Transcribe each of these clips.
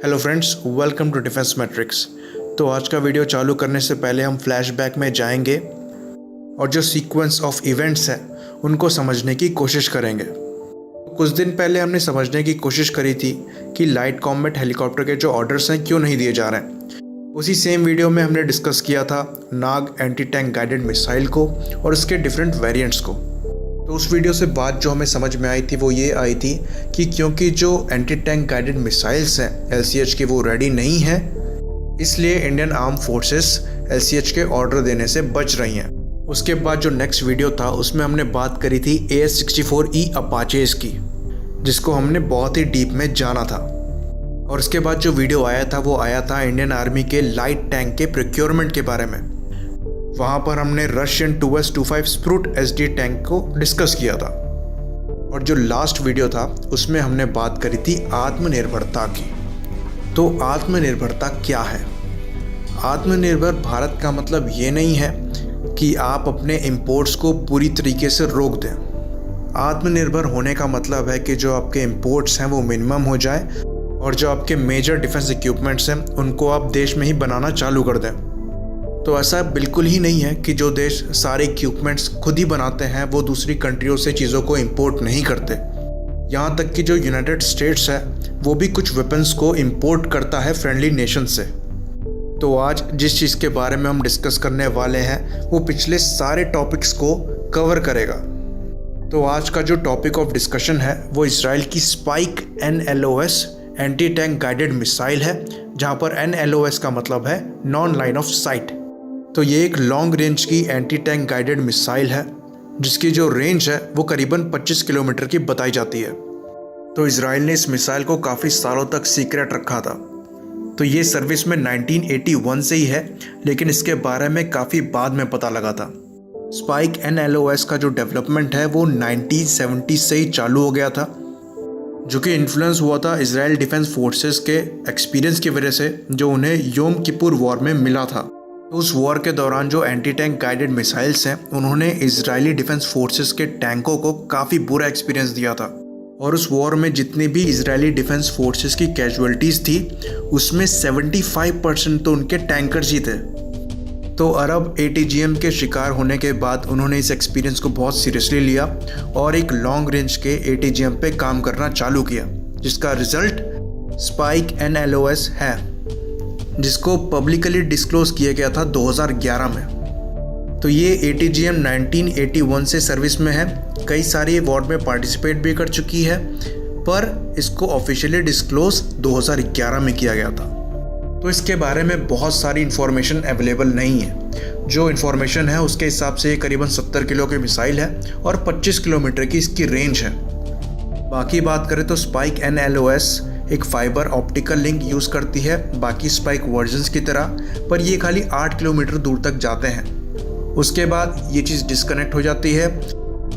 Hello friends, welcome to Defence Matrix. तो आज का वीडियो चालू करने से पहले हम फ्लैशबैक में जाएंगे और जो सीक्वेंस ऑफ इवेंट्स हैं उनको समझने की कोशिश करेंगे। कुछ दिन पहले हमने समझने की कोशिश करी थी कि लाइट कॉम्बैट हेलीकॉप्टर के जो ऑर्डर्स हैं क्यों नहीं दिए जा रहे हैं। उसी सेम वीडियो में हमने डिस्कस किया था नाग एंटी टैंक गाइडेड मिसाइल को और उसके डिफरेंट वेरिएंट्स को। तो उस वीडियो से बात जो हमें समझ में आई थी वो ये आई थी कि क्योंकि जो एंटी टैंक गाइडेड मिसाइल्स हैं LCH के वो रेडी नहीं हैं, इसलिए इंडियन आर्म फोर्सेस LCH के ऑर्डर देने से बच रही हैं। उसके बाद जो नेक्स्ट वीडियो था उसमें हमने बात करी थी AS-64E अपाचेज की, जिसको हमने बहुत ही डीप में जाना था। और उसके बाद जो वीडियो आया था वो आया था इंडियन आर्मी के लाइट टैंक के प्रोक्योरमेंट के बारे में। वहाँ पर हमने रशियन 2S-25 स्प्रूट SD टैंक को डिस्कस किया था। और जो लास्ट वीडियो था उसमें हमने बात करी थी आत्मनिर्भरता की। तो आत्मनिर्भरता क्या है? आत्मनिर्भर भारत का मतलब ये नहीं है कि आप अपने इंपोर्ट्स को पूरी तरीके से रोक दें। आत्मनिर्भर होने का मतलब है कि जो आपके इंपोर्ट्स हैं वो मिनिमम हो जाए और जो आपके मेजर डिफेंस इक्विपमेंट्स हैं उनको आप देश में ही बनाना चालू कर दें। तो ऐसा बिल्कुल ही नहीं है कि जो देश सारे इक्विपमेंट्स खुद ही बनाते हैं वो दूसरी कंट्रियों से चीज़ों को इंपोर्ट नहीं करते। यहाँ तक कि जो यूनाइटेड स्टेट्स है वो भी कुछ वेपन्स को इंपोर्ट करता है फ्रेंडली नेशन से। तो आज जिस चीज़ के बारे में हम डिस्कस करने वाले हैं वो पिछले सारे टॉपिक्स को कवर करेगा। तो आज का जो टॉपिक ऑफ डिस्कशन है वो इसराइल की spike NLOS anti tank guided missile है, जहाँ पर NLOS का मतलब है नॉन लाइन ऑफ साइट। तो ये एक लॉन्ग रेंज की एंटी टैंक गाइडेड मिसाइल है जिसकी जो रेंज है वो करीबन 25 किलोमीटर की बताई जाती है। तो इजराइल ने इस मिसाइल को काफ़ी सालों तक सीक्रेट रखा था। तो ये सर्विस में 1981 से ही है, लेकिन इसके बारे में काफ़ी बाद में पता लगा था। स्पाइक NLOS का जो डेवलपमेंट है वो 1970 से ही चालू हो गया था, जो कि इन्फ्लुएंस हुआ था इजराइल डिफेंस फोर्सेस के एक्सपीरियंस की वजह से जो उन्हें योम किपुर वॉर में मिला था। तो उस वॉर के दौरान जो एंटी टैंक गाइडेड मिसाइल्स हैं उन्होंने इजरायली डिफेंस फोर्सेस के टैंकों को काफ़ी बुरा एक्सपीरियंस दिया था। और उस वॉर में जितनी भी इजरायली डिफेंस फोर्सेस की कैजुअलिटीज़ थी उसमें 75% तो उनके टैंकर्स ही थे। तो अरब ATGM के शिकार होने के बाद उन्होंने इस एक्सपीरियंस को बहुत सीरियसली लिया और एक लॉन्ग रेंज के ATGM पे काम करना चालू किया, जिसका रिजल्ट स्पाइक NLOS है, जिसको पब्लिकली डिस्क्लोज किया गया था 2011 में। तो ये ATGM 1981 से सर्विस में है, कई सारी वॉर में पार्टिसिपेट भी कर चुकी है, पर इसको ऑफिशियली डिस्क्लोज 2011 में किया गया था। तो इसके बारे में बहुत सारी इन्फॉर्मेशन अवेलेबल नहीं है। जो इन्फॉर्मेशन है उसके हिसाब से ये करीबन 70 किलो की मिसाइल है और 25 किलोमीटर की इसकी रेंज है। बाकी बात करें तो स्पाइक NLOS एक फाइबर ऑप्टिकल लिंक यूज़ करती है बाकी स्पाइक वर्जन्स की तरह, पर ये खाली 8 किलोमीटर दूर तक जाते हैं। उसके बाद ये चीज़ डिस्कनेक्ट हो जाती है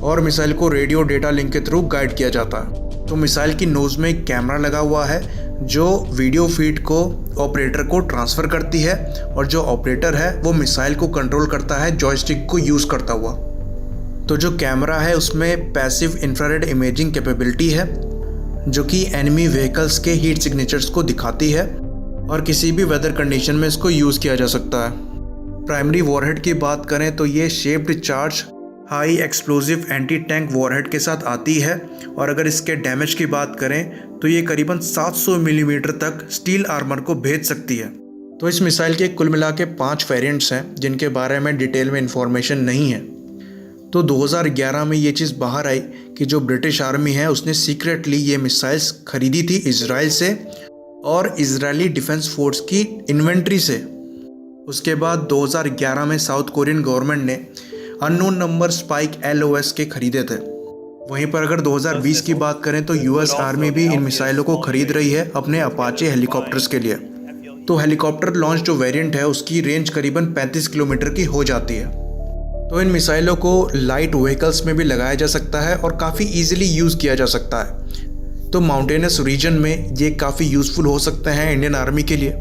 और मिसाइल को रेडियो डेटा लिंक के थ्रू गाइड किया जाता है। तो मिसाइल की नोज़ में एक कैमरा लगा हुआ है जो वीडियो फीड को ऑपरेटर को ट्रांसफ़र करती है और जो ऑपरेटर है वो मिसाइल को कंट्रोल करता है जॉयस्टिक को यूज़ करता हुआ। तो जो कैमरा है उसमें पैसिव इंफ्रारेड इमेजिंग कैपेबिलिटी है जो कि एनिमी व्हीकल्स के हीट सिग्नेचर्स को दिखाती है और किसी भी वेदर कंडीशन में इसको यूज़ किया जा सकता है। प्राइमरी वॉरहेड की बात करें तो ये shaped charge high explosive anti tank warhead के साथ आती है और अगर इसके डैमेज की बात करें तो ये करीबन 700 मिलीमीटर तक स्टील आर्मर को भेज सकती है। तो इस मिसाइल के कुल मिला के 5 वेरिएंट्स हैं जिनके बारे में डिटेल में इंफॉर्मेशन नहीं है। तो 2011 में ये चीज़ बाहर आई कि जो ब्रिटिश आर्मी है उसने सीक्रेटली ये मिसाइल्स खरीदी थी इजराइल से और इजरायली डिफेंस फोर्स की इन्वेंट्री से। उसके बाद 2011 में साउथ कोरियन गवर्नमेंट ने अननोन नंबर स्पाइक LOS के खरीदे थे। वहीं पर अगर 2020 की बात करें तो US आर्मी भी इन मिसाइलों को खरीद रही है अपने अपाचे हेलीकॉप्टर्स के लिए। तो हेलीकॉप्टर लॉन्च जो वेरिएंट है उसकी रेंज करीबन 35 किलोमीटर की हो जाती है। तो इन मिसाइलों को लाइट व्हीकल्स में भी लगाया जा सकता है और काफ़ी इजीली यूज़ किया जा सकता है। तो माउंटेनस रीजन में ये काफ़ी यूज़फुल हो सकते हैं इंडियन आर्मी के लिए।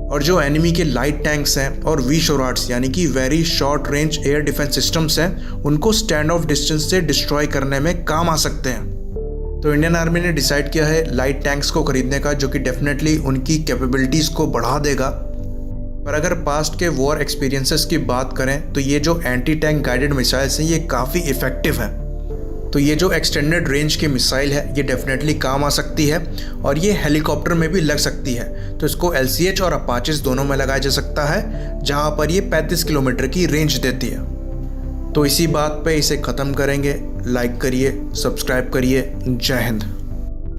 और जो एनिमी के लाइट टैंक्स हैं और VSHORADs यानी कि very short range air defence systems हैं उनको स्टैंड ऑफ डिस्टेंस से डिस्ट्रॉय करने में काम आ सकते हैं। तो इंडियन आर्मी ने डिसाइड किया है लाइट टैंक्स को खरीदने का, जो कि डेफिनेटली उनकी कैपेबिलिटीज़ को बढ़ा देगा। पर अगर पास्ट के वॉर एक्सपीरियंसेस की बात करें तो ये जो एंटी टैंक गाइडेड मिसाइल्स हैं ये काफ़ी इफ़ेक्टिव हैं। तो ये जो एक्सटेंडेड रेंज की मिसाइल है ये डेफिनेटली काम आ सकती है और ये हेलीकॉप्टर में भी लग सकती है। तो इसको LCH और अपाचेस दोनों में लगाया जा सकता है, जहाँ पर ये 35 किलोमीटर की रेंज देती है। तो इसी बात पे इसे ख़त्म करेंगे। लाइक करिए, सब्सक्राइब करिए। जय हिंद।